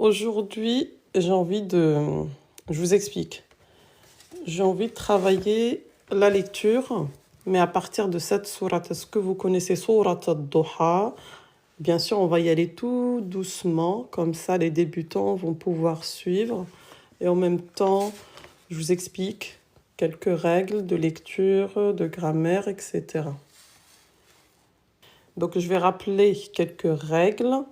Aujourd'hui, je vous explique. J'ai envie de travailler la lecture, mais à partir de cette sourate. Est-ce que vous connaissez sourate al-Duha? Bien sûr, on va y aller tout doucement, comme ça les débutants vont pouvoir suivre. Et en même temps, je vous explique quelques règles de lecture, de grammaire, etc. Donc, je vais rappeler quelques règles.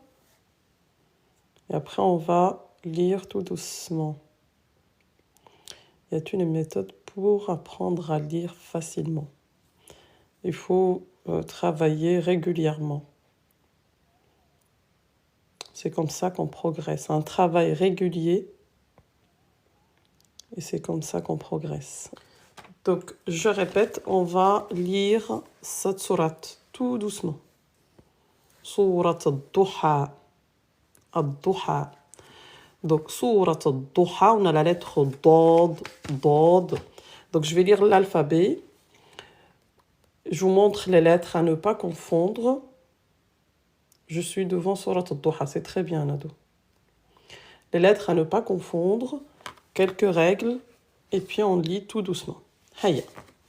Et après, on va lire tout doucement. Y a-t-il une méthode pour apprendre à lire facilement? Il faut travailler régulièrement. C'est comme ça qu'on progresse. Un travail régulier. Et c'est comme ça qu'on progresse. Donc, je répète, on va lire cette sourate tout doucement. Sourate al-Duha. Al-Duha. Donc, sourate al-Duha, on a la lettre Dod, Dod. Donc, je vais lire l'alphabet. Je vous montre les lettres à ne pas confondre. Je suis devant sourate al-Duha, c'est très bien, Nado. Les lettres à ne pas confondre, quelques règles, et puis on lit tout doucement. Hayya.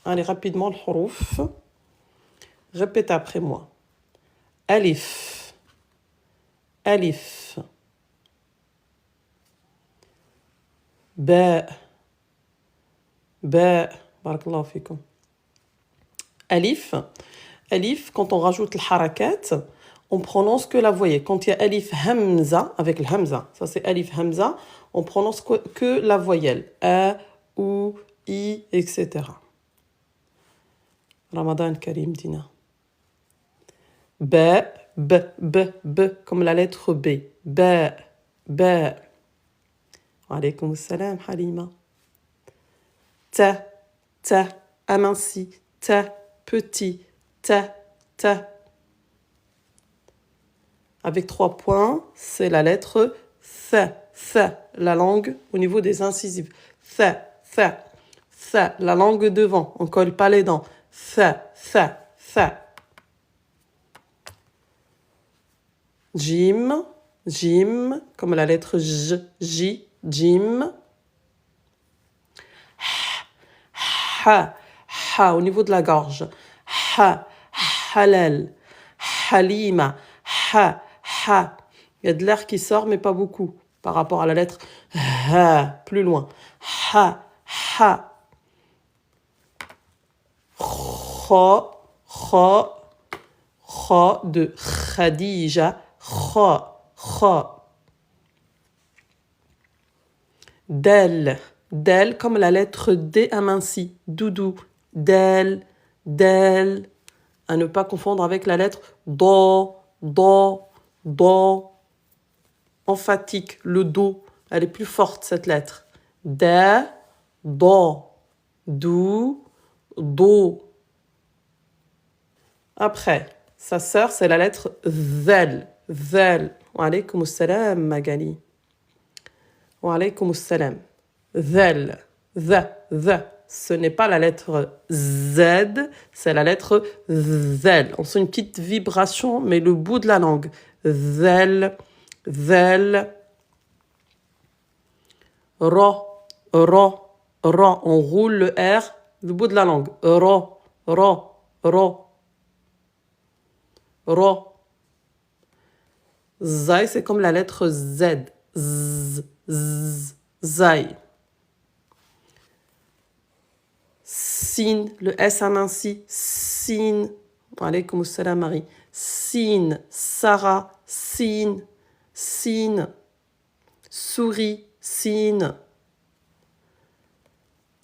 Allez, rapidement, le huruf. Répétez après moi. Alif. Alif. Ba. Ba. Barakallahu fikum. Alif. Alif, quand on rajoute le harakat, on prononce que la voyelle. Quand il y a alif hamza, avec le hamza, ça c'est alif hamza, on prononce que la voyelle. A, ou, I, etc. Ramadan Karim Dina. Ba, b, b, b, comme la lettre B. Ba, ba. Wa alaykoum salam Halima. Ta, ta, aminci, ta, petit, ta, ta. Avec 3 points, c'est la lettre th, th, la langue au niveau des incisives. Th, th, th, la langue devant, on ne colle pas les dents. Th, th, th. Jim, jim, comme la lettre J, J, jim. Ha, ha, au niveau de la gorge. Ha, halal, halima, ha, ha. Il y a de l'air qui sort, mais pas beaucoup, par rapport à la lettre ha, plus loin. Ha, ha. Kha, kha, kha de Khadija. Kha, kha. Del, del comme la lettre D amincie. Doudou. Del, del. À ne pas confondre avec la lettre do, do, do. Emphatique, le do. Elle est plus forte, cette lettre. Da, do, dou, do. Après, sa sœur, c'est la lettre zel. Zel. Wa alaykoum salam, Magali. Wa alaykoum salam. Zel. The. Ce n'est pas la lettre Z, c'est la lettre zel. On sent une petite vibration, mais le bout de la langue. Zel. Zel. Ro. Ro. Ro. On roule le R, le bout de la langue. Ro. Ro. Ro. Ro. Zai, c'est comme la lettre Z. Z. Z. Zai. Sin, le S aminci. Sin. Alaykoum salam, Marie. Sin. Sarah. Sin. Sin. Souris. Sin.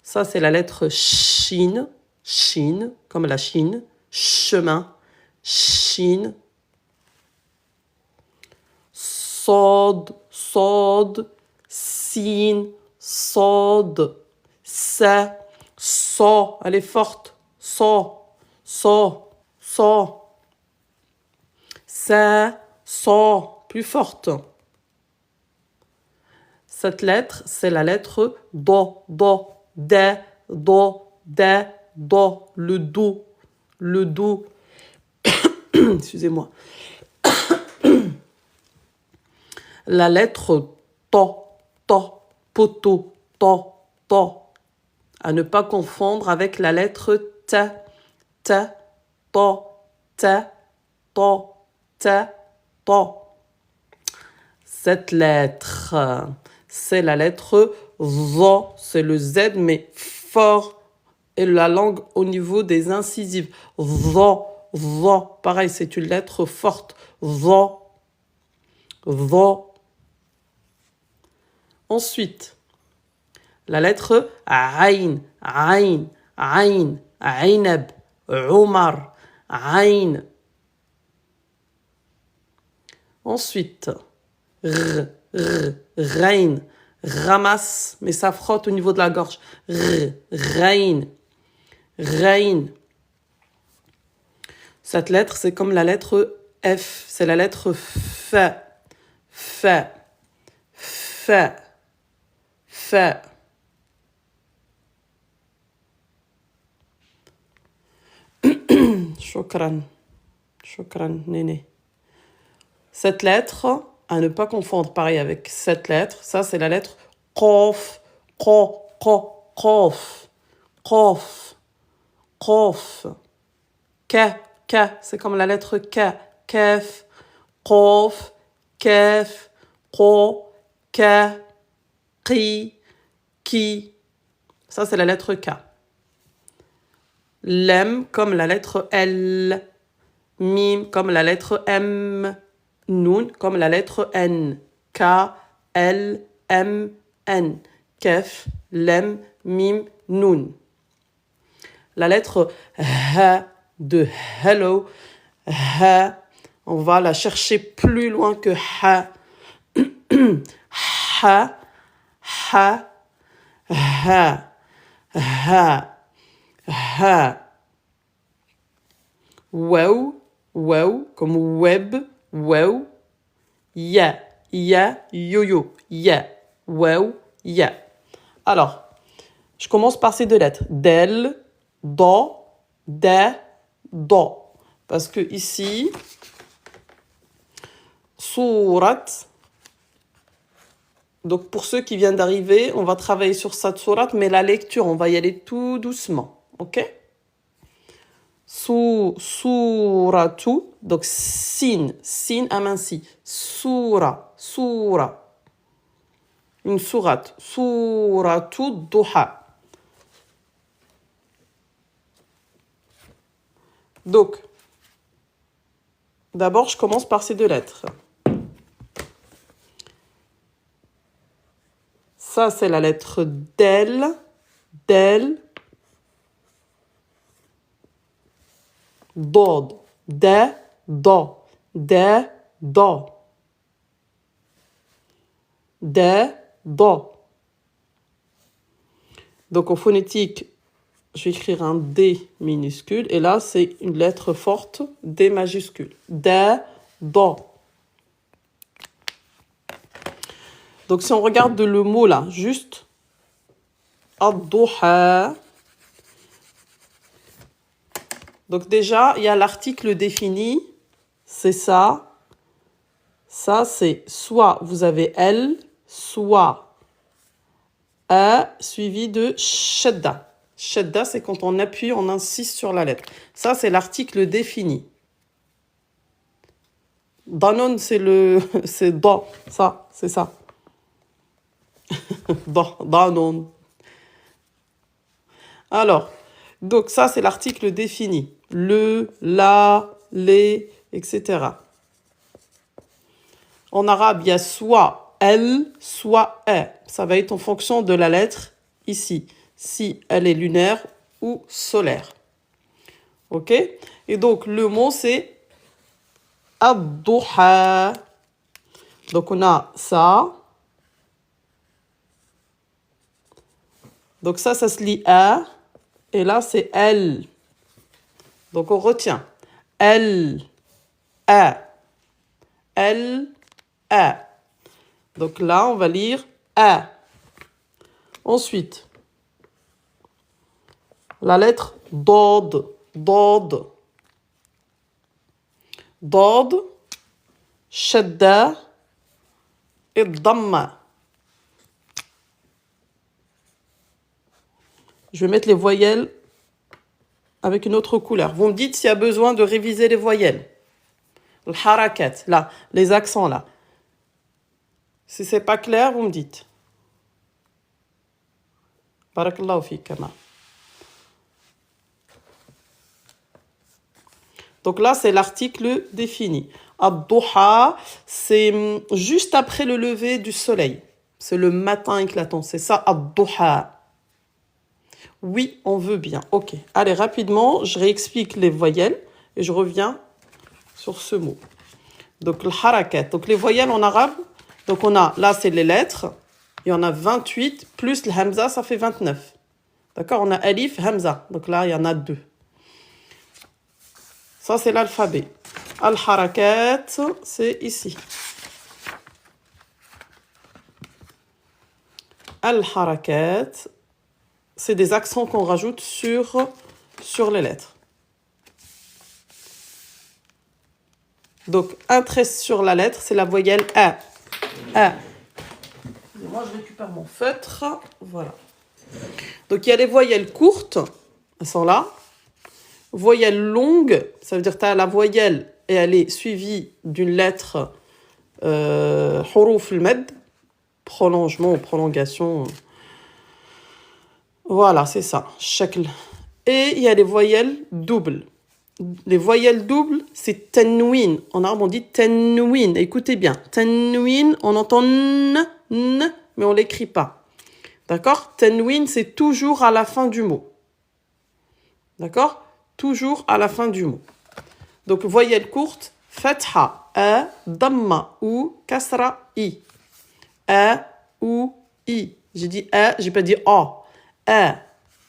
Ça, c'est la lettre Shin. Shin, comme la Chine. Chemin. Shin. Sod, sod, sin, sod, sa, so, elle est forte, so, so, so, sa, so, plus forte. Cette lettre, c'est la lettre do, do, da, do, da, do, le do, excusez-moi. La lettre to, poteau, to. À ne pas confondre avec la lettre ta, to, to. Cette lettre, c'est la lettre zo, c'est le Z mais fort et la langue au niveau des incisives. Zo, pareil, c'est une lettre forte. Zo. Ensuite, la lettre aïn, ainab, umar, aïn. Ensuite, rein, ramasse, mais ça frotte au niveau de la gorge. Rein. Cette lettre, c'est comme la lettre F, c'est la lettre fa. Shukran, néné. Cette lettre, à ne pas confondre pareil avec cette lettre, ça c'est la lettre Qof. K, c'est comme la lettre K. Kaf, Qof, Kaf, Qo, Ka, Qi, Ki. Ça c'est la lettre K. Lem comme la lettre L. Mim comme la lettre M. Noun comme la lettre N. K, L, M, N. Kef, Lem, Mim, Noun. La lettre H de hello. H, on va la chercher plus loin que H. Wow, comme web, wow. Ya, yo, ya, wow, ya. Alors, je commence par ces deux lettres. Del, do, do. Parce que ici, surat. Donc, pour ceux qui viennent d'arriver, on va travailler sur cette surat, mais la lecture, on va y aller tout doucement. OK? Suratu, donc sin aminci. Soura. Une sourate. Suratu duha. Donc, d'abord, je commence par ces deux lettres. Ça, c'est la lettre del. Dod, do. Donc, en phonétique, je vais écrire un D minuscule. Et là, c'est une lettre forte, D majuscule. Do. Donc, si on regarde le mot là, juste, ad-duha. Donc déjà, il y a l'article défini, c'est ça. Ça, c'est soit vous avez L, soit A suivi de shadda. Shadda, c'est quand on appuie, on insiste sur la lettre. Ça, c'est l'article défini. Danon, c'est do. Ça, c'est ça. Danon. Alors, donc ça, c'est l'article défini. Le, la, les, etc. En arabe, il y a soit elle, soit est. Ça va être en fonction de la lettre ici. Si elle est lunaire ou solaire. OK? Et donc, le mot, c'est ad-duha. Donc, on a ça. Donc, ça se lit a. Et là, c'est elle. Donc, on retient. Elle, a. Elle, a. Donc là, on va lire a. Ensuite, la lettre dod. Dod, shadda et damma. Je vais mettre les voyelles avec une autre couleur. Vous me dites s'il y a besoin de réviser les voyelles. Le harakat, là, les accents là. Si c'est pas clair, vous me dites. Barakallahu fik, Kama. Donc là, c'est l'article défini. Ad-duha, c'est juste après le lever du soleil. C'est le matin éclatant. C'est ça, ad-duha. Oui, on veut bien. Ok. Allez, rapidement, je réexplique les voyelles et je reviens sur ce mot. Donc, le harakat. Donc, les voyelles en arabe. Donc, on a, là, c'est les lettres. Il y en a 28, plus le hamza, ça fait 29. D'accord? On a alif, hamza. Donc là, il y en a 2. Ça, c'est l'alphabet. Al-harakat, c'est ici. Al-harakat, c'est des accents qu'on rajoute sur les lettres. Donc, un trait sur la lettre, c'est la voyelle A. A. Moi, je récupère mon feutre. Voilà. Donc, il y a les voyelles courtes. Elles sont là. Voyelle longue, ça veut dire que tu as la voyelle et elle est suivie d'une lettre huruf al-mad, prolongement ou prolongation. Voilà, c'est ça, shakl. Et il y a les voyelles doubles. Les voyelles doubles, c'est tanwin. En arabe, on dit tanwin. Écoutez bien, tanwin, on entend n, mais on l'écrit pas. D'accord? Tanwin, c'est toujours à la fin du mot. D'accord? Toujours à la fin du mot. Donc, voyelle courte, fatha, a, damma ou kasra, i. A ou i. J'ai dit a, j'ai pas dit a. A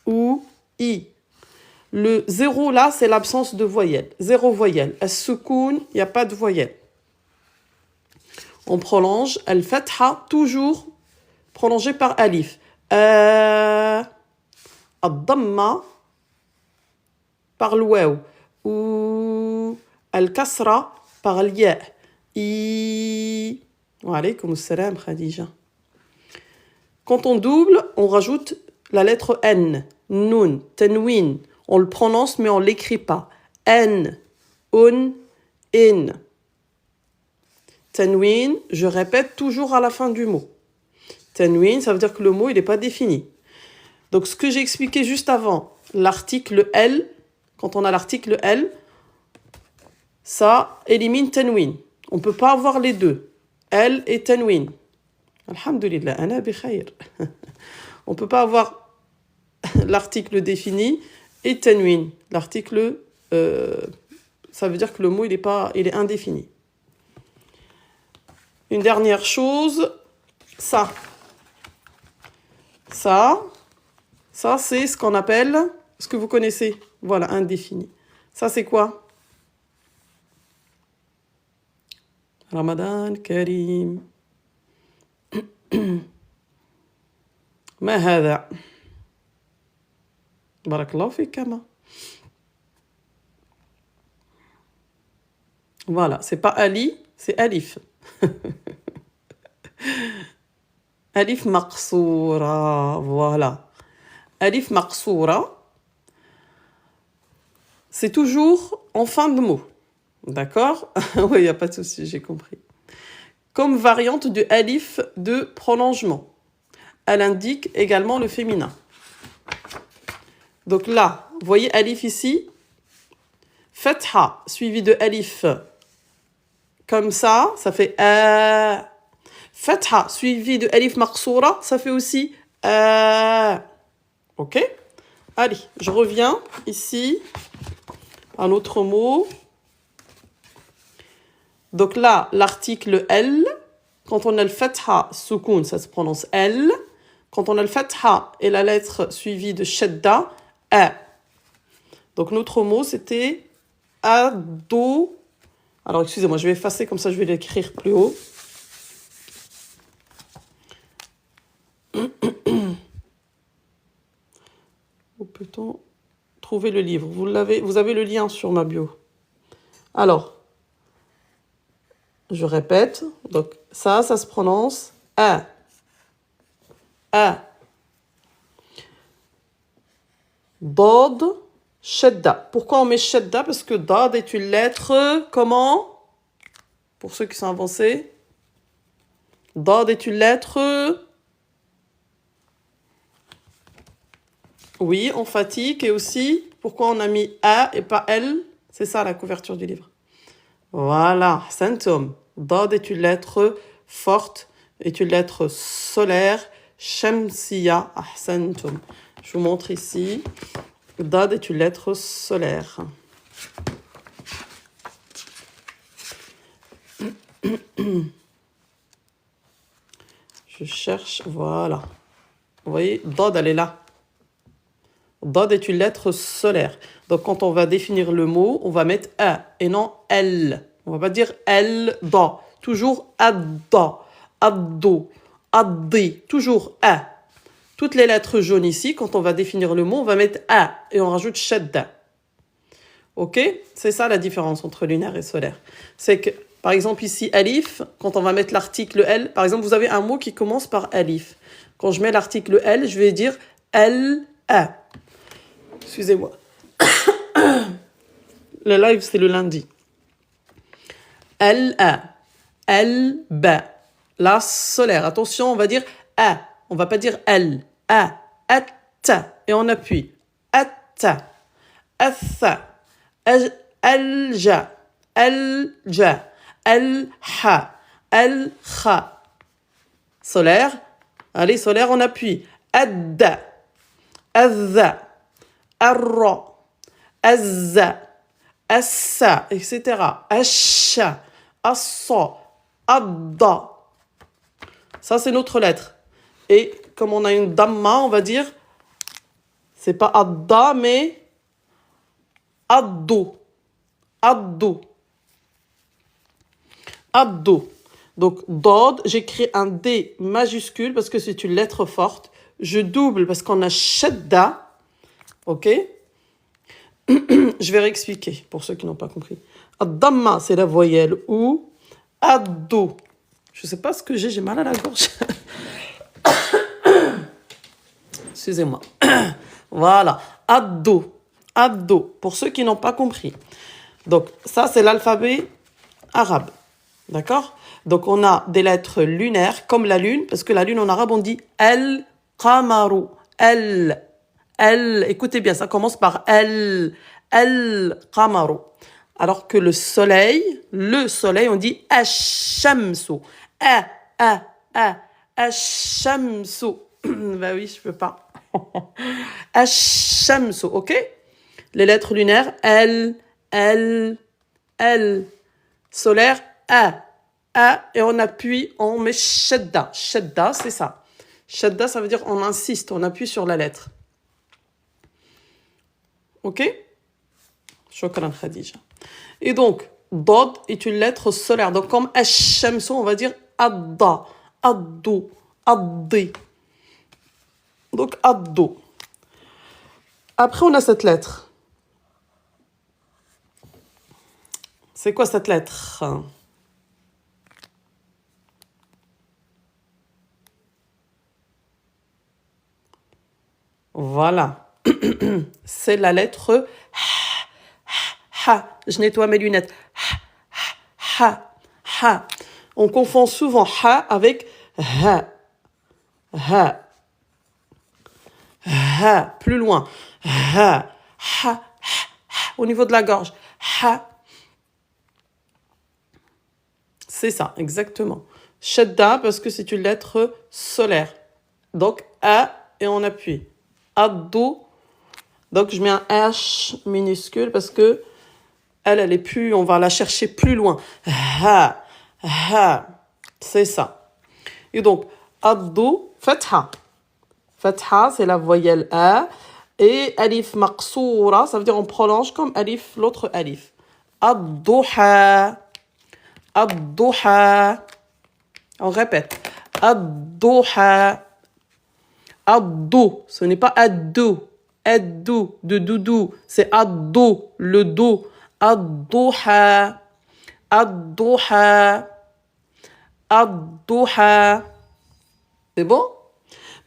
ou i. Le zéro là, c'est l'absence de voyelle. Zéro voyelle. As-sukoun, il n'y a pas de voyelle. On prolonge. Al-fatha, toujours prolongé par alif. Ad-damma, par le waw. Ou al-kasra, par le ya. I. Wa alaykoum assalam, Khadija. Quand on double, on rajoute la lettre N. Nun, tanwin. On le prononce, mais on ne l'écrit pas. N, un, in. Tanwin, je répète toujours à la fin du mot. Tanwin, ça veut dire que le mot, il n'est pas défini. Donc, ce que j'ai expliqué juste avant, l'article L, quand on a l'article L, ça élimine tanwin. On ne peut pas avoir les deux. L et tanwin. Alhamdulillah, ana bi khayr. On ne peut pas avoir l'article défini et tanwin. L'article, ça veut dire que le mot, il est indéfini. Une dernière chose, ça. Ça, c'est ce qu'on appelle, ce que vous connaissez. Voilà, indéfini. Ça, c'est quoi? Ramadan Karim. ما هذا بارك الله فيك كما. Voilà, c'est pas Ali, c'est Alif. Alif maqsoura, voilà. Alif maqsoura, c'est toujours en fin de mot. D'accord? Oui, il n'y a pas de souci, j'ai compris. Comme variante de alif de prolongement. Elle indique également le féminin. Donc là, vous voyez alif ici, fatha suivi de alif comme ça fait a. Fatha suivi de alif maqsoura, ça fait aussi a. Ok? Allez, je reviens ici. Un autre mot. Donc là, l'article L, quand on a le fatha soukoun, ça se prononce L. Quand on a le fatha et la lettre suivie de shadda, A. Donc notre mot, c'était ado. Alors excusez-moi, je vais effacer, comme ça je vais l'écrire plus haut. Où peut-on trouver le livre? Vous avez le lien sur ma bio. Alors, je répète. Donc ça se prononce A. A. Dod, shadda. Pourquoi on met shadda? Parce que dad est une lettre, comment? Pour ceux qui sont avancés. Dad est une lettre, oui, emphatique. Et aussi, pourquoi on a mis A et pas L? C'est ça la couverture du livre. Voilà, symptôme. Dad est une lettre forte, est une lettre solaire. Shamsiya, ahsantum. Je vous montre ici. Dad est une lettre solaire. Je cherche, voilà. Vous voyez, Dad, elle est là. Dad est une lettre solaire. Donc, quand on va définir le mot, on va mettre A et non L. On va pas dire L, Da. Toujours Adda, Addo, Addi. Toujours A. Toutes les lettres jaunes ici, quand on va définir le mot, on va mettre A et on rajoute Shadda. Ok? C'est ça la différence entre lunaire et solaire. C'est que, par exemple, ici, Alif, quand on va mettre l'article L, par exemple, vous avez un mot qui commence par Alif. Quand je mets l'article L, je vais dire L-A. Excusez-moi. Le live, c'est le lundi. L-A. L-B. La solaire. Attention, on va dire A. On va pas dire L. A. At. Et on appuie. At. Atha. Al-ja. Al-ja. Al-ha. Al-kha. Solaire. Allez, solaire, on appuie. Adda. Adha. Arra. Azza. Assa, etc. Asha. Assa. Adda. Ça, c'est notre lettre. Et comme on a une damma, on va dire, c'est pas adda, mais addo. Addo. Addo. Donc, dod, j'écris un D majuscule parce que c'est une lettre forte. Je double parce qu'on a shadda. Ok? Je vais réexpliquer pour ceux qui n'ont pas compris. Ad-damma, c'est la voyelle ou addo. Je ne sais pas ce que j'ai mal à la gorge. Excusez-moi. Voilà. Addo. Addo. Pour ceux qui n'ont pas compris. Donc, ça, c'est l'alphabet arabe. D'accord? Donc, on a des lettres lunaires, comme la lune, parce que la lune en arabe, on dit el-qamaru. El. El. Écoutez bien, ça commence par el. El-qamaru. Alors que le soleil, on dit ash-shamsu. Ash-shamsu. Bah oui, je peux pas. Ash-shamsu, ok? Les lettres lunaires, L. Solaire, A, et on appuie, on met shadda. Shadda, c'est ça. Shadda, ça veut dire on insiste, on appuie sur la lettre. Ok? Shukran Khadija. Et donc, Dod est une lettre solaire. Donc, comme Ash-Shamsu, on va dire Adda, Addo, Addi. Donc, Addo. Après, on a cette lettre. C'est quoi cette lettre? Voilà. C'est la lettre Ha. Je nettoie mes lunettes. Ha. On confond souvent Ha avec Ha. Plus loin. Ha. Au niveau de la gorge. Ha. C'est ça, exactement. Shadda, parce que c'est une lettre solaire. Donc, A, et on appuie. Addo. Donc, je mets un H minuscule parce que elle est plus, on va la chercher plus loin. Ha. C'est ça. Et donc, Addo, Fatha. Fatha, c'est la voyelle A. Et Alif maqsoura, ça veut dire on prolonge comme Alif, l'autre Alif. Ad-duha. Ad-duha. On répète. Ad-duha. Ad-do. Ce n'est pas ad-do. Ad-do, de doudou. C'est ad-do, le do. Ad-duha. Ad-duha. Ad-duha. C'est bon?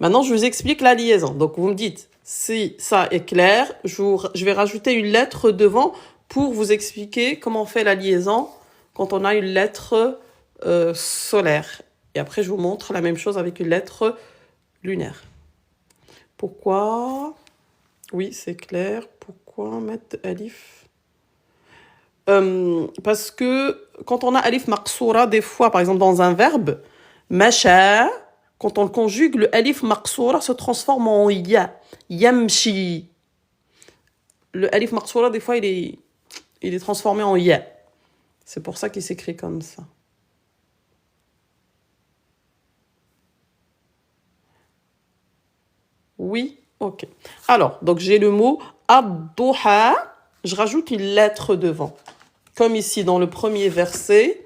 Maintenant, je vous explique la liaison. Donc, vous me dites Si ça est clair, je vais rajouter une lettre devant pour vous expliquer comment on fait la liaison quand on a une lettre solaire. Et après, je vous montre la même chose avec une lettre lunaire. Pourquoi? Oui, c'est clair. Pourquoi mettre alif? Parce que quand on a alif maqsoura, des fois, par exemple dans un verbe, masha, quand on le conjugue, le alif maqsoura se transforme en ya. Yamshi. Le alif maqsoura, des fois, il est transformé en ya. C'est pour ça qu'il s'écrit comme ça. Oui, ok. Alors, donc j'ai le mot ad-duha. Je rajoute une lettre devant. Comme ici dans le premier verset,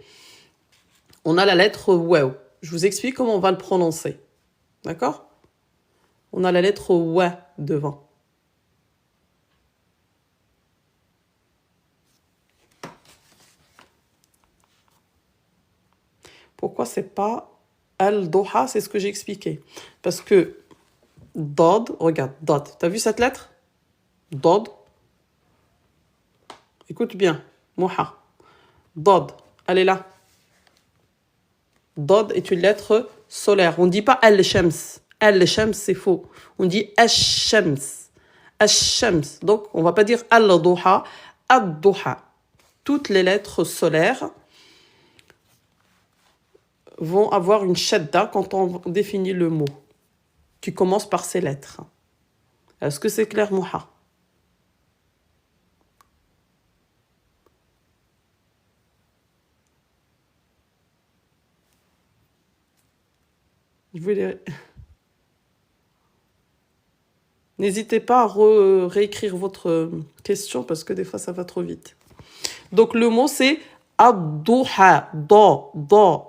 on a la lettre waw. Je vous explique comment on va le prononcer. D'accord? On a la lettre wa devant. Pourquoi c'est pas al-duha? C'est ce que j'ai expliqué. Parce que dod, regarde, dod. T'as vu cette lettre? Dod. Écoute bien. Muha. Dod. Elle est là. Dod est une lettre solaire. On ne dit pas al-shams. Al-shams, c'est faux. On dit ash-shams. Ash-shams. Donc, on ne va pas dire al-duha, ad-duha. Toutes les lettres solaires vont avoir une shadda quand on définit le mot, qui commence par ces lettres. Est-ce que c'est clair, Mouha? Je voulais... N'hésitez pas à réécrire votre question parce que des fois ça va trop vite. Donc le mot c'est ad-duha, da.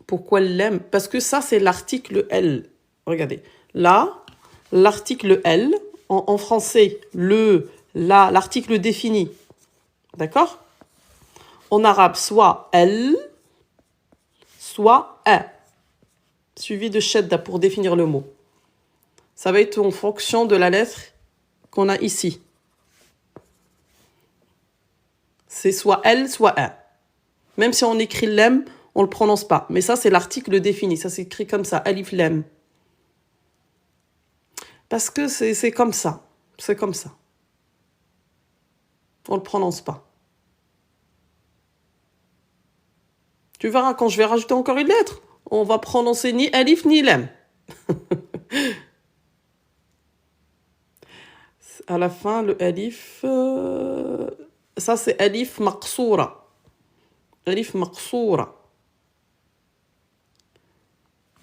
Pourquoi l'aime? Parce que ça c'est l'article L. Regardez, là, l'article L, en français, l'article défini. D'accord? En arabe, soit L, soit A, suivi de shadda pour définir le mot. Ça va être en fonction de la lettre qu'on a ici. C'est soit L, soit A. Même si on écrit lem, on ne le prononce pas. Mais ça, c'est l'article défini. Ça s'écrit comme ça, alif lem. Parce que c'est comme ça. C'est comme ça. On ne le prononce pas. Tu verras, quand je vais rajouter encore une lettre, on va prononcer ni alif ni lem. À la fin, le alif... ça, c'est alif maqsoura. Alif maqsoura.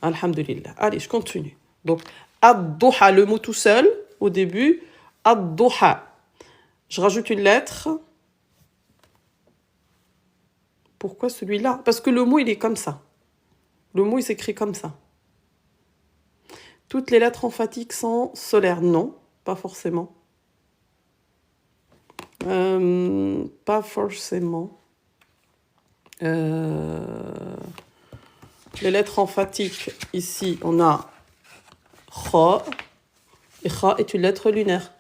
Alhamdulillah. Allez, je continue. Donc, ad-duha, le mot tout seul, au début. Ad-duha. Je rajoute une lettre. Pourquoi celui-là? Parce que le mot, il est comme ça. Le mot, il s'écrit comme ça. Toutes les lettres emphatiques sont solaires. Non, pas forcément. Pas forcément. Les lettres emphatiques, ici, on a Kha. Et Kha est une lettre lunaire.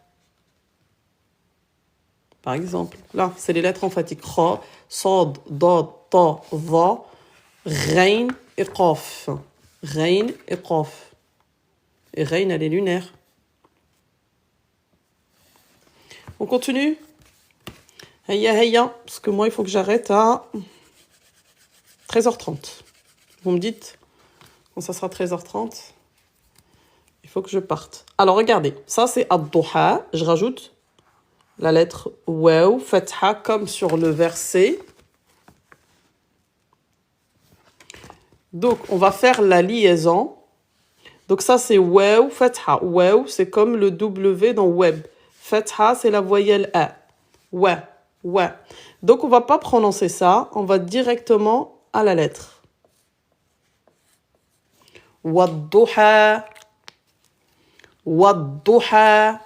Par exemple, là, c'est les lettres emphatiques. Kha, Sad, Dad, Ta, Va, Ghain et Qaf. Ghain et Qaf. Et Ghain, elle est lunaire. On continue? Heya, parce que moi, il faut que j'arrête à 13h30. Vous me dites quand ça sera 13h30. Il faut que je parte. Alors, regardez. Ça, c'est ad-duha. Je rajoute la lettre waw, fatha, comme sur le verset. Donc, on va faire la liaison. Donc, ça, c'est waw, fatha. Waw, c'est comme le W dans web. Fatha, c'est la voyelle A. Ouais. Donc, on va pas prononcer ça. On va directement à la lettre. Wad-duha. Wad-duha.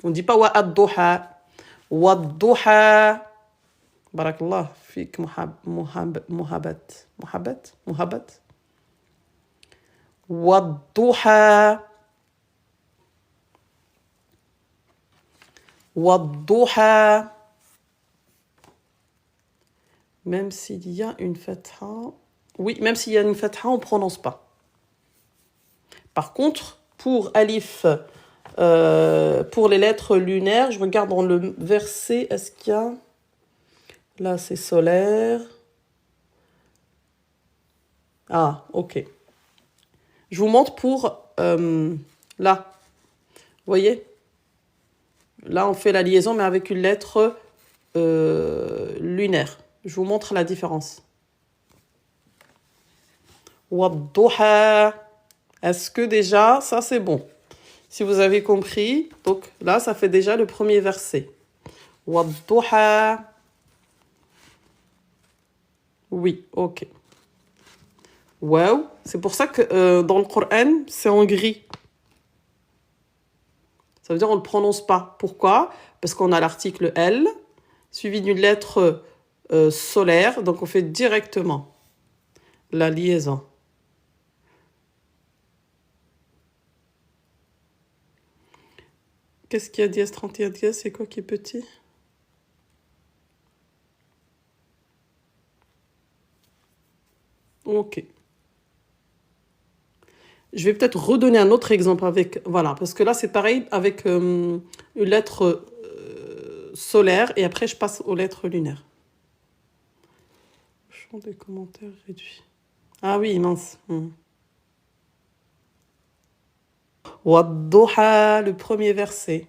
On ne dit pas wa'ad-duha. Wad-duha. Barakallah fik muhabbat. Wad-duha. Wadduha. Même s'il y a une fatha. Oui, même s'il y a une fatha, on ne prononce pas. Par contre, pour alif, pour les lettres lunaires, je regarde dans le verset, est-ce qu'il y a... Là, c'est solaire. Ah, ok. Je vous montre pour... là. Vous voyez? Là, on fait la liaison, mais avec une lettre lunaire. Je vous montre la différence. Wadduha. Est-ce que déjà, ça c'est bon? Si vous avez compris, donc là, ça fait déjà le premier verset. Wadduha. Oui, ok. Wow, c'est pour ça que dans le Coran, c'est en gris. Ça veut dire on ne le prononce pas. Pourquoi? Parce qu'on a l'article L, suivi d'une lettre solaire, donc on fait directement la liaison. Qu'est-ce qu'il y a dièse 31 dièse? C'est quoi qui est petit? Ok. Je vais peut-être redonner un autre exemple avec... Voilà, parce que là, c'est pareil avec une lettre solaire et après, je passe aux lettres lunaires. Champ des commentaires réduit. Ah oui, mince. Wadduha, le premier verset.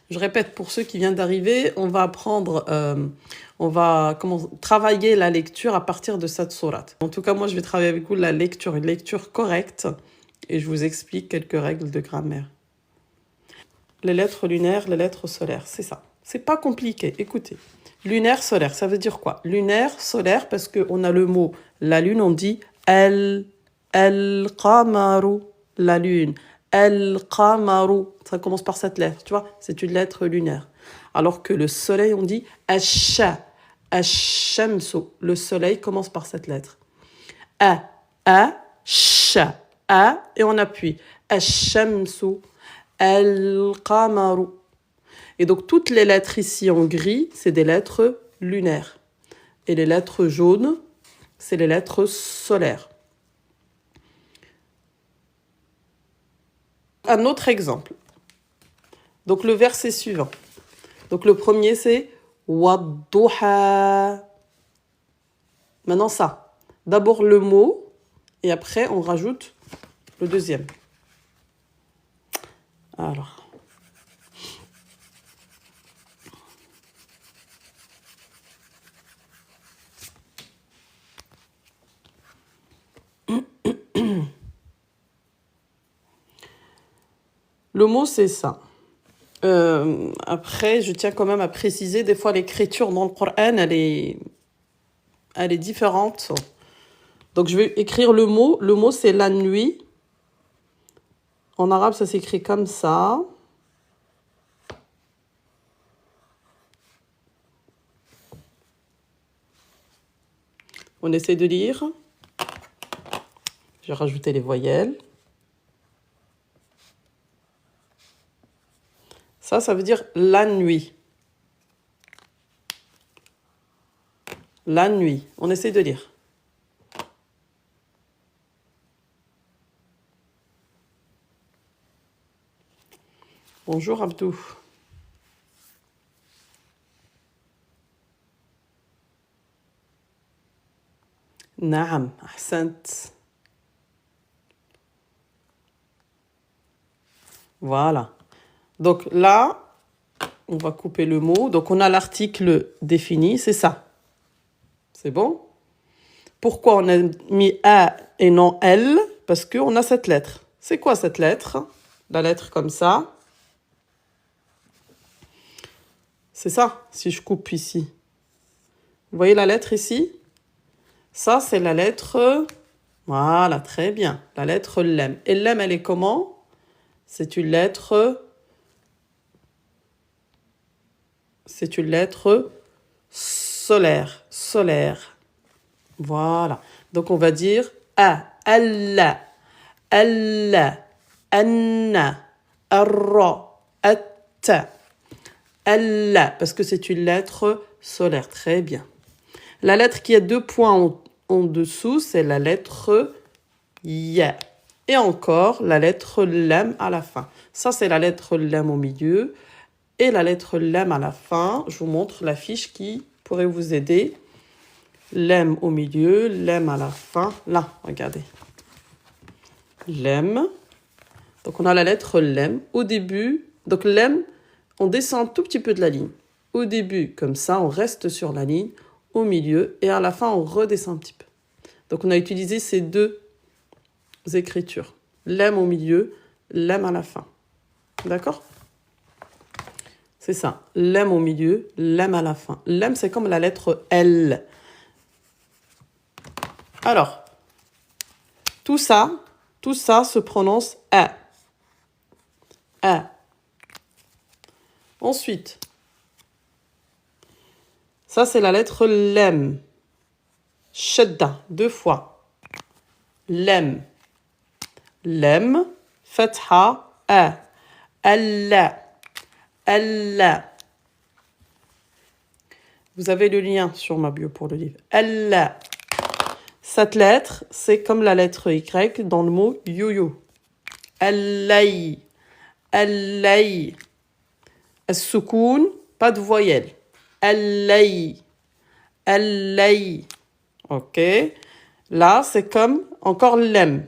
Je répète, pour ceux qui viennent d'arriver, on va apprendre, travailler la lecture à partir de cette sourate. En tout cas, moi, je vais travailler avec vous la lecture, une lecture correcte, et je vous explique quelques règles de grammaire. Les lettres lunaires, les lettres solaires, c'est ça. C'est pas compliqué, écoutez. Lunaire, solaire, ça veut dire quoi? Lunaire, solaire, parce qu'on a le mot la lune, on dit al-qamaru, la lune. Al-qamaru, ça commence par cette lettre, tu vois, c'est une lettre lunaire. Alors que le soleil, on dit ash-shamsu, le soleil commence par cette lettre. Sha, et on appuie. Ash-shamsu, al-qamaru. Et donc, toutes les lettres ici en gris, c'est des lettres lunaires. Et les lettres jaunes, c'est les lettres solaires. Un autre exemple. Donc, le verset suivant. Donc, le premier, c'est Wadduha. Maintenant, ça. D'abord le mot, et après, on rajoute le deuxième. Alors. Le mot, c'est ça. Après, je tiens quand même à préciser, des fois, l'écriture dans le Coran, elle est différente. Donc, je vais écrire le mot. Le mot, c'est la nuit. En arabe, ça s'écrit comme ça. On essaie de lire. Je vais rajouter les voyelles. Ça veut dire la nuit. La nuit. On essaie de lire. Bonjour Abdou. Naam, ahsant. Voilà. Donc là, on va couper le mot. Donc on a l'article défini, c'est ça. C'est bon? Pourquoi on a mis A et non L? Parce qu'on a cette lettre. C'est quoi cette lettre? La lettre comme ça. C'est ça, si je coupe ici. Vous voyez la lettre ici? Ça, c'est la lettre... Voilà, très bien. La lettre Lem. Et Lem, elle est comment? C'est une lettre... C'est une lettre solaire. Solaire. Voilà. Donc, on va dire A, Allah, Allah, Anna, Arra, Atta. Allah, parce que c'est une lettre solaire. Très bien. La lettre qui a 2 points en dessous, c'est la lettre Ya. Et encore, la lettre Lam à la fin. Ça, c'est la lettre Lam au milieu. Et la lettre Lam à la fin. Je vous montre la fiche qui pourrait vous aider. Lam au milieu, Lam à la fin. Là, regardez. Lam. Donc, on a la lettre Lam au début. Donc, Lam, on descend un tout petit peu de la ligne. Au début, comme ça, on reste sur la ligne. Au milieu. Et à la fin, on redescend un petit peu. Donc, on a utilisé ces 2 écritures. Lam au milieu, Lam à la fin. D'accord? C'est ça. Lam au milieu, Lam à la fin. Lam, c'est comme la lettre L. Alors, tout ça se prononce A. A. Ensuite, ça, c'est la lettre Lam. Shadda, 2 fois. Lam. Lam, fatha, A. Allah. Allah. Vous avez le lien sur ma bio pour le livre. Allah. Cette lettre, c'est comme la lettre Y dans le mot yo-yo. Allay. Allay. As-soukoun, pas de voyelle. Allay. Allay. Ok. Là, c'est comme encore l'em.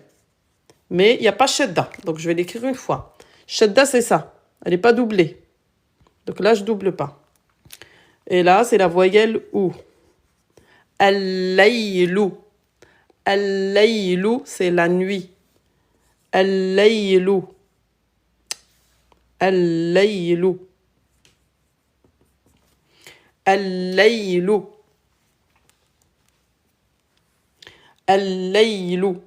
Mais il n'y a pas shadda. Donc, je vais l'écrire une fois. Shadda, c'est ça. Elle n'est pas doublée. Donc là, je ne double pas. Et là, c'est la voyelle ou. Al-laylu. Al-laylu, c'est la nuit. Al-laylu. Al-laylu. Al-laylu. Al-laylu.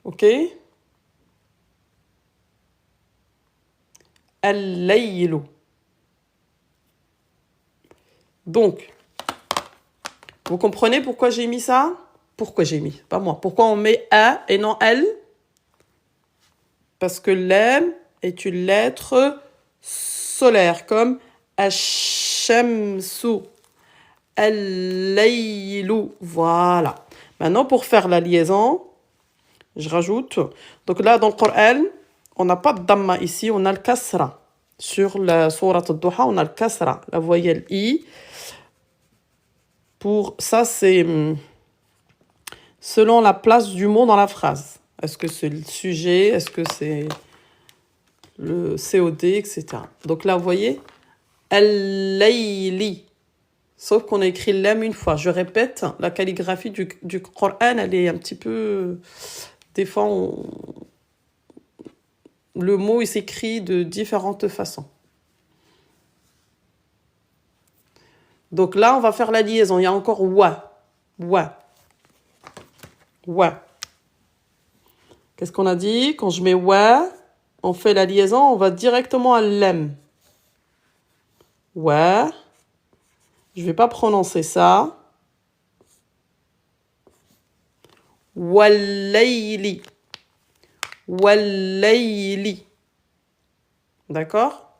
Ok? Al-laylu. Donc, vous comprenez pourquoi j'ai mis ça? Pourquoi j'ai mis? Pas moi. Pourquoi on met A et non L? Parce que l'M est une lettre solaire, comme Ash-shamsu, Al-laylu. Voilà. Maintenant, pour faire la liaison, je rajoute. Donc là, dans le Coran, on n'a pas de damma ici, on a le kasra. Sur la sourate al-Duha, on a le kasra, la voyelle I. Pour ça, c'est selon la place du mot dans la phrase. Est-ce que c'est le sujet? Est-ce que c'est le COD, etc. Donc là, vous voyez, al-layli. Sauf qu'on a écrit l'em une fois. Je répète, la calligraphie du Coran, elle est un petit peu... Des fois, le mot il s'écrit de différentes façons. Donc là, on va faire la liaison. Il y a encore wa. Wa. Wa. Qu'est-ce qu'on a dit? Quand je mets wa, on fait la liaison, on va directement à l'em. Wa. Je ne vais pas prononcer ça. Wallayli. Wallayli. D'accord?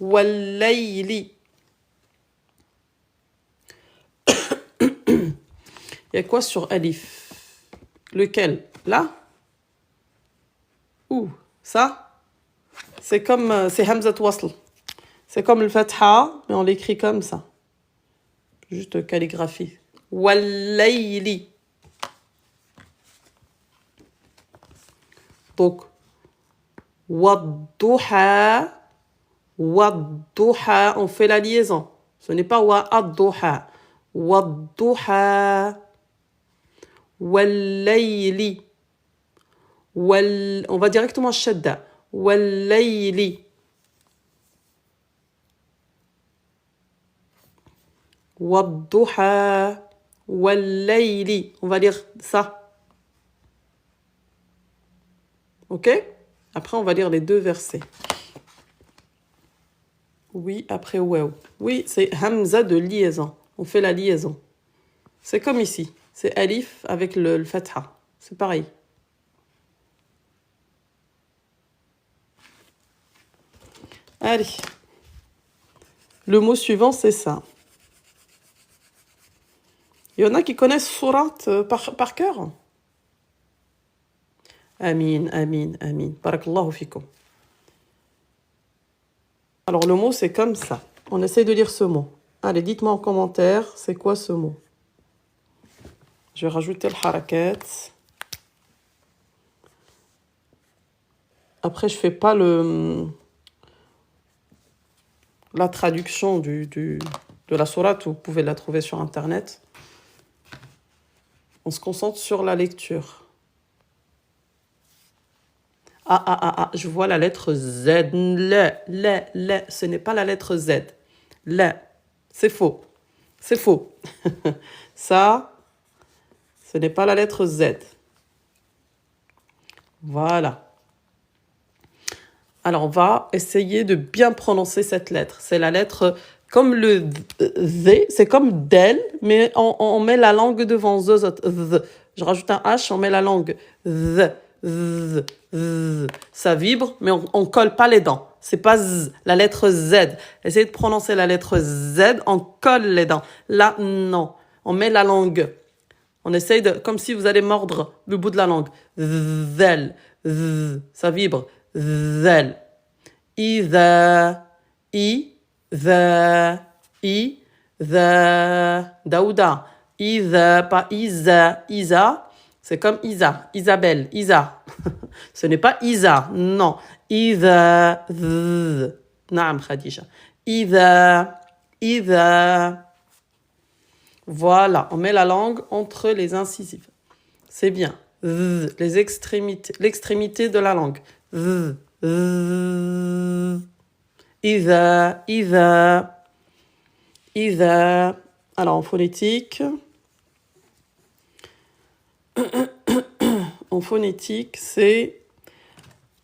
Wallayli. Il y a quoi sur alif? Lequel? Là? Où? Ça? C'est comme... c'est hamzat wasl. C'est comme le fatha, mais on l'écrit comme ça. Juste calligraphie. Wallayli. Donc, wadduha. Wadduha. On fait la liaison. Ce n'est pas wa'adduha. Wadduha. Wallayli. On va directement à shadda. Wallayli. Wadduha. Wallayli. On va lire ça. Ok? Après, on va lire les 2 versets. Oui, après waouh. Oui, c'est hamza de liaison. On fait la liaison. C'est comme ici. C'est alif avec le fatha. C'est pareil. Allez. Le mot suivant, c'est ça. Il y en a qui connaissent Surat par cœur. Amin, amin, amin. Barakallahu fikum. Alors, le mot, c'est comme ça. On essaie de lire ce mot. Allez, dites-moi en commentaire, c'est quoi ce mot? Je vais rajouter le harakat. Après, je fais pas la traduction de la sourate. Vous pouvez la trouver sur Internet. On se concentre sur la lecture. Je vois la lettre Z. Le. Ce n'est pas la lettre Z. Le. C'est faux. C'est faux. Ça, ce n'est pas la lettre Z. Voilà. Alors, on va essayer de bien prononcer cette lettre. C'est la lettre comme le Z, c'est comme del, mais on met la langue devant Z. Je rajoute un H, on met la langue Z. Ça vibre, mais on colle pas les dents. C'est pas Z, la lettre Z. Essayez de prononcer la lettre Z, on colle les dents. Là, non. On met la langue. On essaye de, comme si vous allez mordre le bout de la langue. Zel, ça vibre. Zel. Iza, Daouda. Iza, pas Isa. Isa, c'est comme Isa. Isabelle, Isa. Ce n'est pas Isa, non. Iza, Naam Khadija. Iza. Voilà, on met la langue entre les incisives. C'est bien. Les extrémités, l'extrémité de la langue. Iza. Alors, en phonétique. En phonétique, c'est...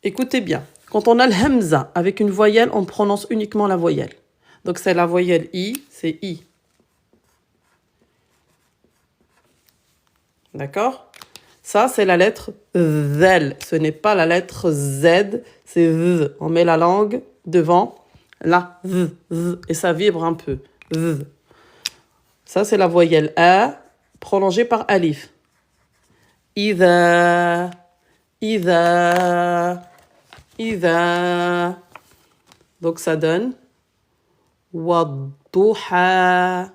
Écoutez bien. Quand on a le hamza avec une voyelle, on prononce uniquement la voyelle. Donc, c'est la voyelle I, c'est I. D'accord? Ça, c'est la lettre Z. Ce n'est pas la lettre Z, c'est Z. On met la langue devant la Z, et ça vibre un peu. Z. Ça, c'est la voyelle A, prolongée par alif. Iza. Donc, ça donne Wadduha.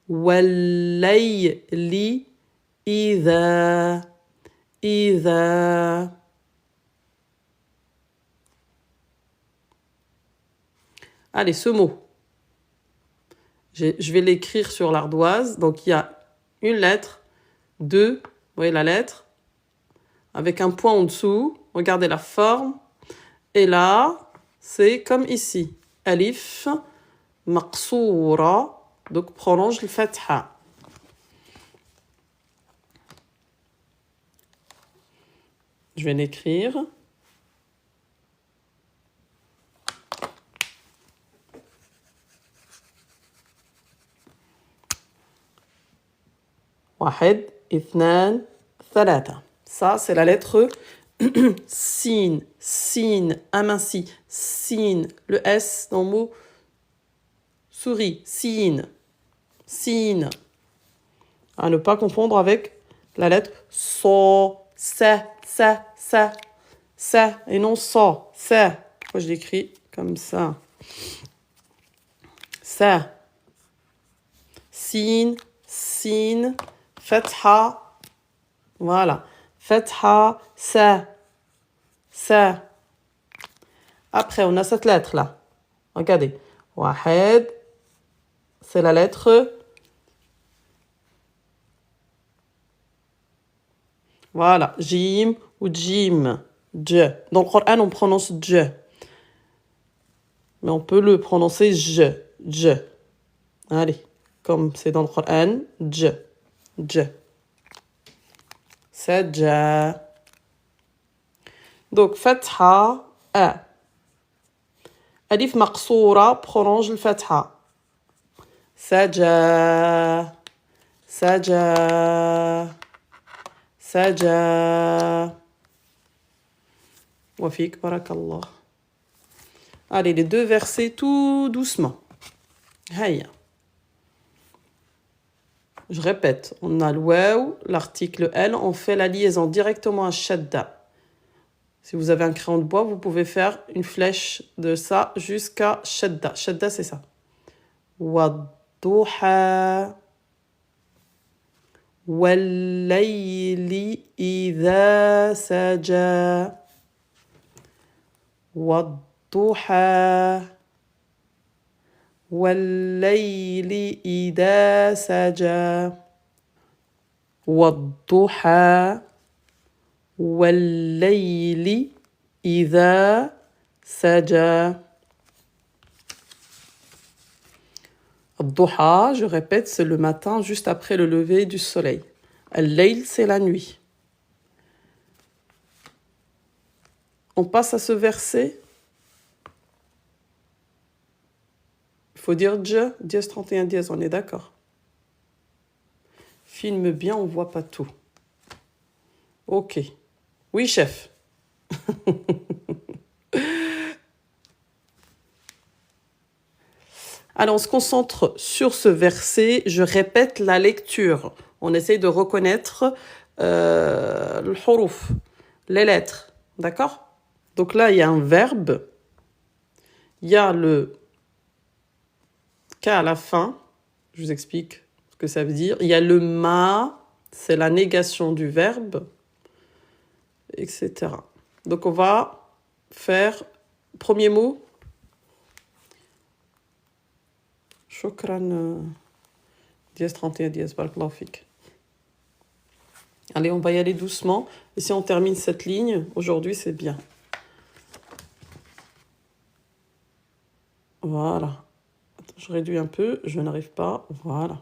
والليل إذا Allez, ce mot. Je vais l'écrire sur l'ardoise. Donc, il y a une lettre, deux, vous voyez la lettre, avec un point en dessous. Regardez la forme. Et là, c'est comme ici. Alif, maqsoura. Donc, prolonge le fatha. Je vais l'écrire. واحد اثنان ثلاثة. Ça, c'est la lettre sin. Sin, aminci. Sin, le S dans le mot souris. Sin. À ne pas confondre avec la lettre so. Ça, et non so. Ça. Pourquoi je l'écris comme ça? Ça. Sin. Fatha. Voilà. Fatha, ça. Après, on a cette lettre-là. Regardez. Wahed. C'est la lettre. Voilà. Jim ou Jim. Dj. Dans le Coran, on prononce Dj. Mais on peut le prononcer J. Allez. Comme c'est dans le Coran. Dj. Sajja. Donc, fatha, a. Alif maqsoura, prolonge le fatha. Sajja. سجى سجى وفيك بارك الله. Allez, les deux versets tout doucement. Hayya. Je répète, on a le waw, l'article L, on fait la liaison directement à shadda. Si vous avez un crayon de bois, vous pouvez faire une flèche de ça jusqu'à shadda. Shadda, c'est ça. Wadduha wallayli idha saja. Wadduha والليل إذا سجى والضحى والليل إذا سجى. الضحى, je répète, c'est le matin juste après le lever du soleil. Al-layl, c'est la nuit. On passe à ce verset. Il faut dire dièse 31 dièse, on est d'accord. Filme bien, on voit pas tout. Ok. Oui, chef. Alors, on se concentre sur ce verset. Je répète la lecture. On essaye de reconnaître le huruf, les lettres. D'accord? Donc là, il y a un verbe. Il y a le K à la fin. Je vous explique ce que ça veut dire. Il y a le ma, c'est la négation du verbe, etc. Donc on va faire premier mot. Shukran. Dièse 31 dièse, barakallahu fik. Allez, on va y aller doucement. Et si on termine cette ligne, aujourd'hui, c'est bien. Voilà. Attends, je réduis un peu, je n'arrive pas. Voilà.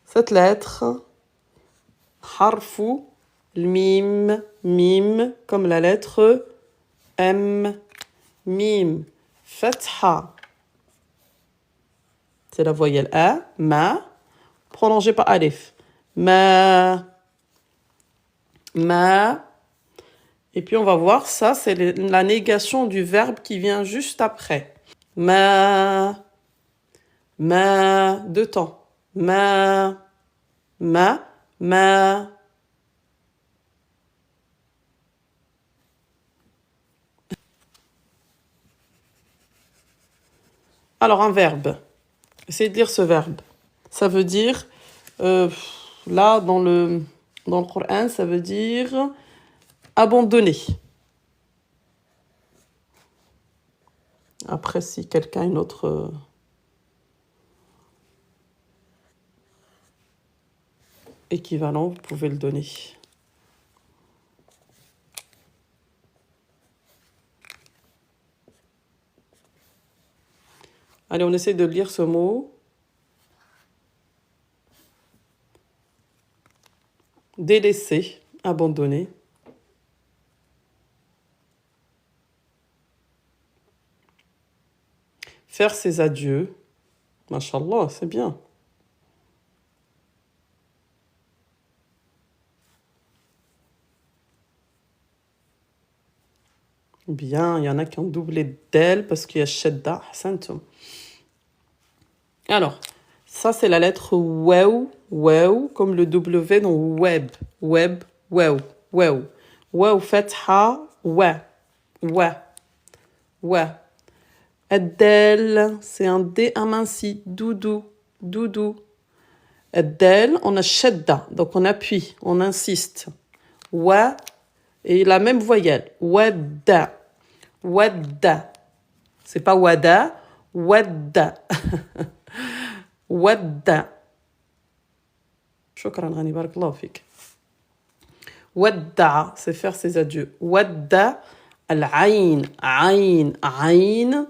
Cette lettre, harfu, mim, mim, comme la lettre M, mim, fatha. C'est la voyelle A, ma, prolongée par alif. Ma. Et puis on va voir, ça c'est la négation du verbe qui vient juste après. Deux temps. Ma. Alors un verbe. Essayez de lire ce verbe. Ça veut dire, là dans le Coran, ça veut dire abandonner. Après, si quelqu'un a une autre équivalent, vous pouvez le donner. Allez, on essaie de lire ce mot. Délaisser, abandonner. Faire ses adieux. Mashallah, c'est bien. Bien, il y en a qui ont doublé d'elle parce qu'il y a shadda, hasantum. Alors, ça c'est la lettre waw, waw, comme le W dans web, web, waw, waw. Waw fatha, wa, wa, wa. Ad-dal, c'est un D aminci, doudou, doudou. Ad-dal, on a shadda, donc on appuie, on insiste. Wa, et la même voyelle, wadda, wadda. C'est pas wada, wadda. Wadda. Shukran, Rani, barakallahu fik. Wadda, c'est faire ses adieux. Wadda, al-ayn, ayn, ayn.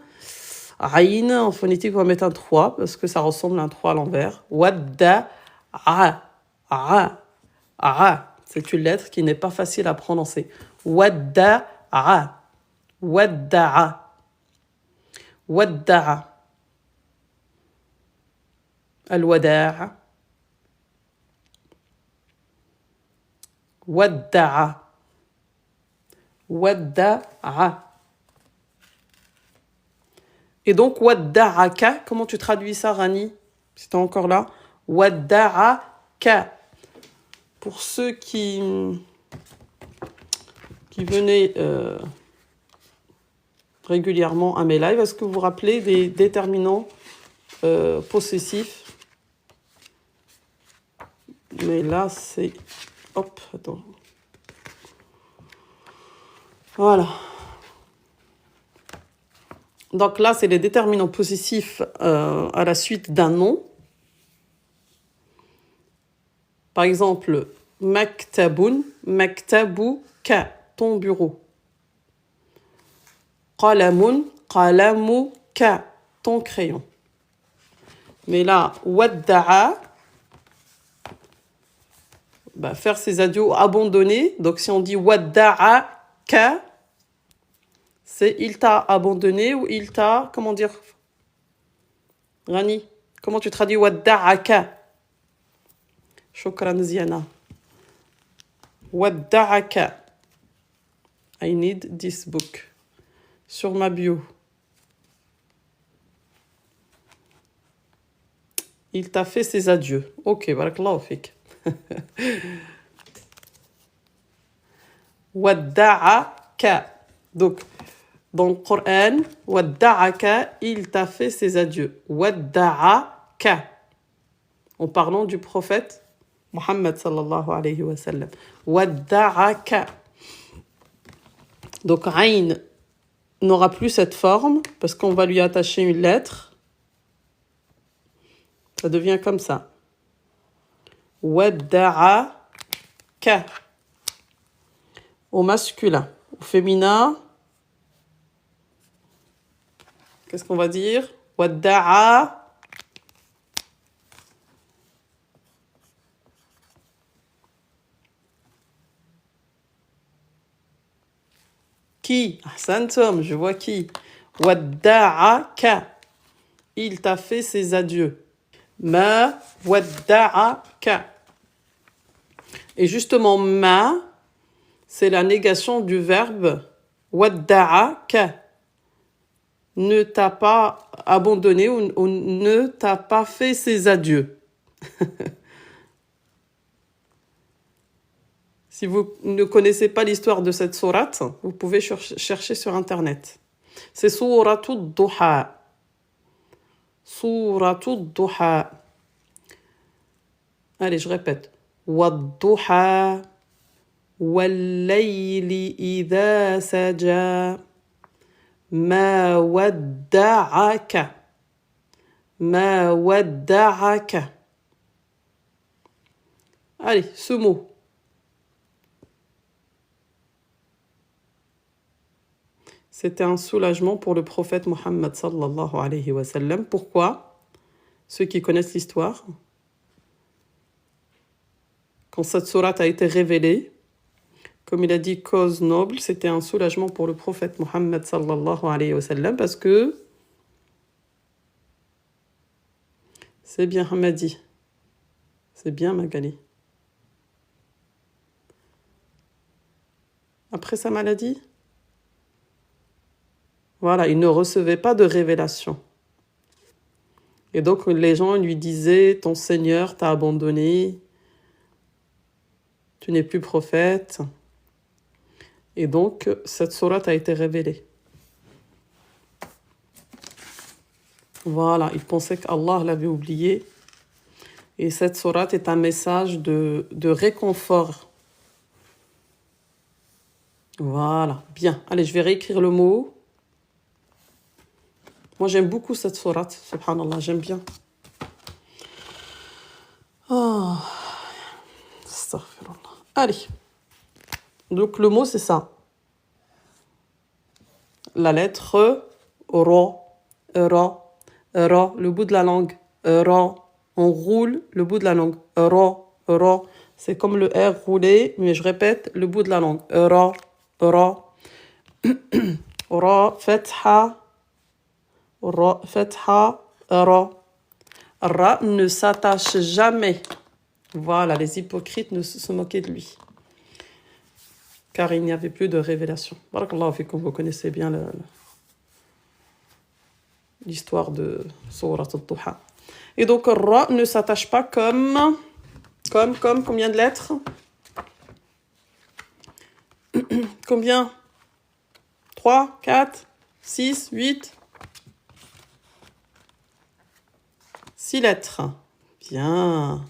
Ayn, en phonétique, on va mettre un 3 parce que ça ressemble à un 3 à l'envers. Wadda, a, a, a. C'est une lettre qui n'est pas facile à prononcer. Wadda, a, wadda, a. ودع الوداع ودع ودع. Et donc, wadda'aka, comment tu traduis ça, Rani? Si tu es encore là. Wadda'aka. Pour ceux qui venaient régulièrement à mes lives, est-ce que vous vous rappelez des déterminants possessifs? Mais là, c'est... Hop, attends. Voilà. Donc là, c'est les déterminants possessifs à la suite d'un nom. Par exemple, maktabun, maktabuka, ton bureau. Qalamun, qalamuka, ton crayon. Mais là, wadda'a, bah, faire ses adieux abandonnés. Donc si on dit wadda'aka, c'est il t'a abandonné ou il t'a, comment dire, Rani, comment tu traduis wadda'aka? Shukran Ziana. Wadda'aka. I need this book. Sur ma bio. Il t'a fait ses adieux. Ok, barakallahu fik. Wadda'aka. Donc, dans le Coran, wadda'aka, il t'a fait ses adieux. Wadda'aka. En parlant du prophète Muhammad sallallahu alayhi wa sallam. Wadda'aka. Donc, Ayn n'aura plus cette forme parce qu'on va lui attacher une lettre. Ça devient comme ça. Wadda'aka. Au masculin. Au féminin, qu'est-ce qu'on va dire? Wadda'a. Qui? Ahsantum, je vois qui. Wadda'aka. Il t'a fait ses adieux. Ma wadda'aka. Et justement, ma, c'est la négation du verbe wadda'aka. Ne t'a pas abandonné ou ne t'a pas fait ses adieux. Si vous ne connaissez pas l'histoire de cette sourate, vous pouvez chercher sur Internet. C'est Souratul Duha. Souratul Duha. Allez, je répète. Wadduha. Wallayli idha saja. Ma wadda'aka. Ma wadda'aka. Allez, ce mot. C'était un soulagement pour le prophète Muhammad sallallahu alayhi wa sallam. Pourquoi? Ceux qui connaissent l'histoire. Quand cette sourate a été révélée, comme il a dit, cause noble, c'était un soulagement pour le prophète Muhammad sallallahu alayhi wa sallam parce que c'est bien Hamadi, c'est bien Magali. Après sa maladie, voilà, il ne recevait pas de révélation. Et donc les gens lui disaient, ton Seigneur t'a abandonné, tu n'es plus prophète. Et donc, cette sourate a été révélée. Voilà, il pensait qu'Allah l'avait oublié. Et cette sourate est un message de réconfort. Voilà, bien. Allez, je vais réécrire le mot. Moi, j'aime beaucoup cette sourate, subhanallah, j'aime bien. Oh. Astaghfirullah. Allez. Donc, le mot, c'est ça. La lettre Ra, Ra, Ra, le bout de la langue. Ra, on roule le bout de la langue. Ra, Ra, c'est comme le R roulé, mais je répète, le bout de la langue. Ra, Ra, Ra, Fatha, Ra, fatha, ra. Ra ne s'attache jamais. Voilà, les hypocrites ne se moquaient de lui. Car il n'y avait plus de révélation. Barakallahu fikum, vous connaissez bien l'histoire de Surat al-Duha. Et donc, Ra ne s'attache pas comme combien de lettres? Combien? 3, 4, 6, 8? 6 lettres. Bien.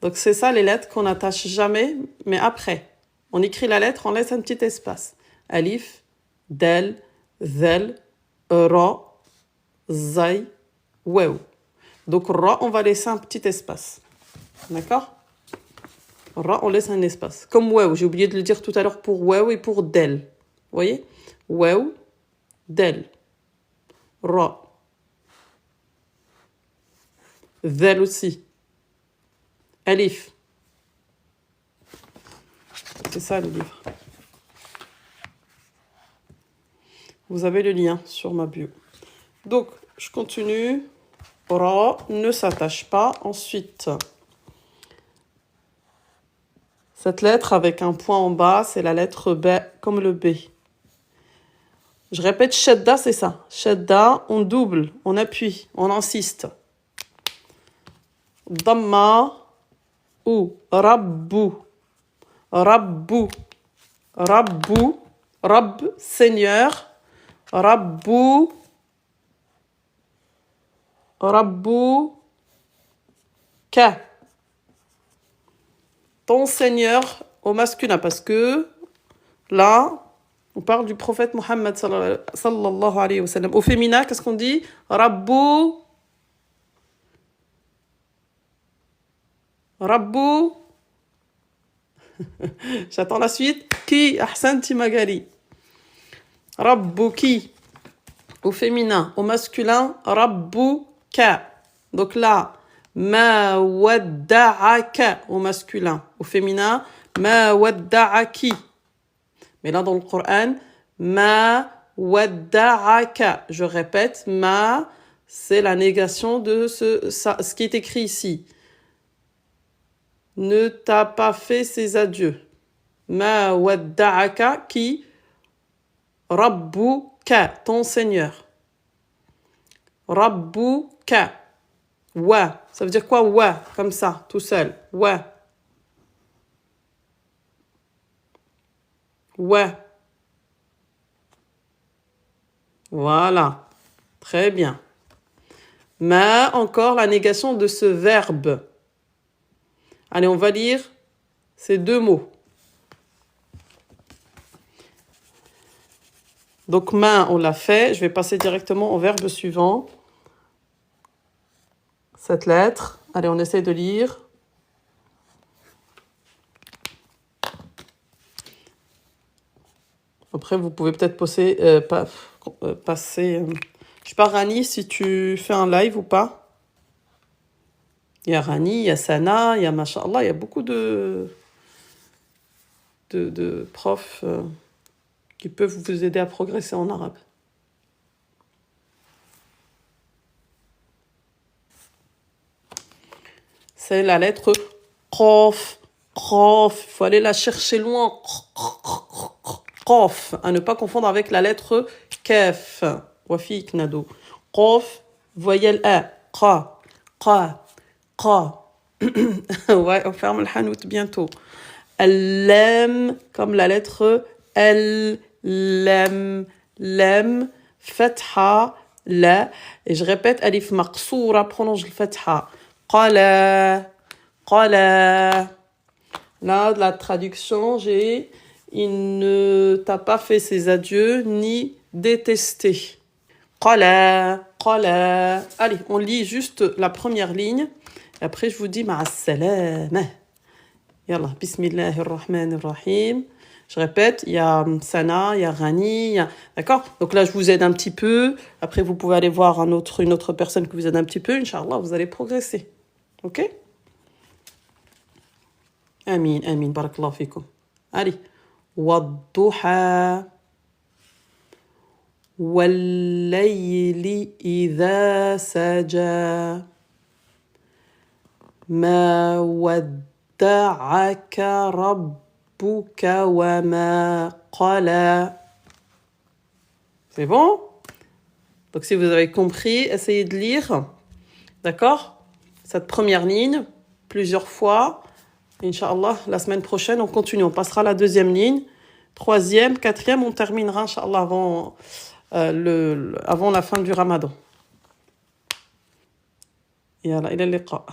Donc, c'est ça les lettres qu'on n'attache jamais, mais après. On écrit la lettre, on laisse un petit espace. Alif, Del, Zel, Ra, Zay, Waw. Donc, Ra, on va laisser un petit espace. D'accord? Ra, on laisse un espace. Comme Waw, j'ai oublié de le dire tout à l'heure pour Waw et pour Del. Vous voyez? Waw, Del, Ra. Zel aussi. Alif. C'est ça le livre. Vous avez le lien sur ma bio. Donc, je continue. Ra ne s'attache pas. Ensuite, cette lettre avec un point en bas, c'est la lettre B, comme le B. Je répète, shadda, c'est ça. Shadda, on double, on appuie, on insiste. Damma ou rabbu. Rabbu. Rabbu. Rab, Seigneur. Rabbu. Rabbu. Ka. Ton Seigneur au masculin. Parce que là, on parle du prophète Mohammed sallallahu alayhi wa sallam. Au féminin, qu'est-ce qu'on dit? Rabbu. Rabbu. J'attends la suite. Qui? Ahsanti Magali. Rabbuki. Au féminin. Au masculin, Rabbuka. Donc là, ma wadda'aka au masculin. Au féminin, ma wadda'aki. Mais là, dans le Coran, ma wadda'aka. Je répète, ma, c'est la négation de ce qui est écrit ici. Ne t'a pas fait ses adieux. Ma wadda'aka qui Rabbuka, ton Seigneur. Rabbuka. Wa. Ça veut dire quoi? Wa. Comme ça, tout seul. Wa. Wa. Voilà. Très bien. Ma, encore la négation de ce verbe. Allez, on va lire ces deux mots. Donc, main, on l'a fait. Je vais passer directement au verbe suivant. Cette lettre. Allez, on essaie de lire. Après, vous pouvez peut-être passer... Je sais pas, Rani, si tu fais un live ou pas. Il y a Rani, il y a Sana, il y a Masha'Allah, il y a beaucoup de profs qui peuvent vous aider à progresser en arabe. C'est la lettre Qaf. Qaf. Il faut aller la chercher loin. Qaf. À ne pas confondre avec la lettre Kaf. Wafik Nado. Qaf. Voyelle A. Qa. Qa. Qa. Ouais, on ferme le hanout bientôt. Al-lam, comme la lettre L. Lam. Lam. Fatha. La. Et je répète, alif maqsoura, prononce le fatha. Qala. Qala. Là, de la traduction, j'ai il ne t'a pas fait ses adieux ni détesté. Qala. Qala. Allez, on lit juste la première ligne. Et après, je vous dis ma'as-salama. Yallah, bismillahirrahmanirrahim. Je répète, il y a Sana, il y a Rani, d'accord? Donc là, je vous aide un petit peu. Après, vous pouvez aller voir une autre personne qui vous aide un petit peu. Inch'Allah, vous allez progresser. Ok? Amin, amin, barakallahu fikum. Allez. Wadduha. والليل إذا سجى ما ودعك ربك وما قلى. C'est bon? Donc si vous avez compris, essayez de lire, d'accord? Cette première ligne, plusieurs fois. Inch'Allah, la semaine prochaine, on continue. On passera à la deuxième ligne. Troisième, quatrième, on terminera, Inch'Allah, avant la fin du Ramadan. Yalla, ila liqa.